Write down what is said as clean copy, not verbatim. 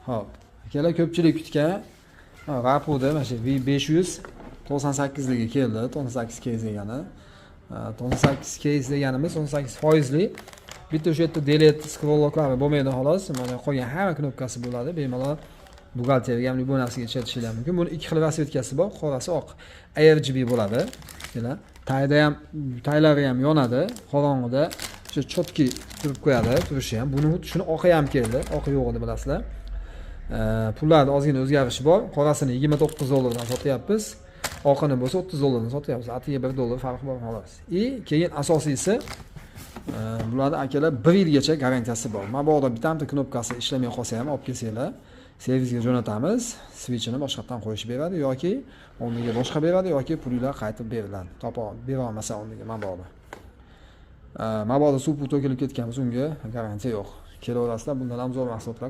Hop. Akalar ko'pchilik kutgan Rapoda mana shu V598 ligi keldi. 98 case degani. 98 case deganimiz 18 foizli. Bitta o'sha yerda delete scroll locklari bo'lmaydi xolos. Mana qolgan hamma knopkasi bo'ladi. Bemalol buxgalteriyaga ham bu narsaga ishlatishingiz mumkin. Buni ikki xil rasvetkasi bor. Qorasi oq RGB bo'ladi. Mana taylari ham yonadi. Qorong'ida o'sha chotki turib qo'yadi, turishi ham. Buni shuni oqi ham keldi. Oqi yo'q edi bilasizlar. Pullarda ozgina o'zgarish bor. Qorasini $29 sotyapmiz. Oqini bo'lsa $30 sotyapmiz. Atiga $1 farq bor xolos. Keyin asosiysi bularda akalar 1 yilgacha garantiyasi bor. Mabodo bitta knopkasi ishlamay qolsa ham olib kelsanglar, servisiga jo'natamiz. Switchini boshqatdan qo'yishib beradi yoki o'rniga boshqa beradi yoki pulinglar qaytib beriladi. Topa bera olmasa o'rniga mabodo. Mabodo suv to'kilib ketgan bo'lsa unga garantiya yo'q. Kelaverasizlar, bundan ham zo'r mahsulotlar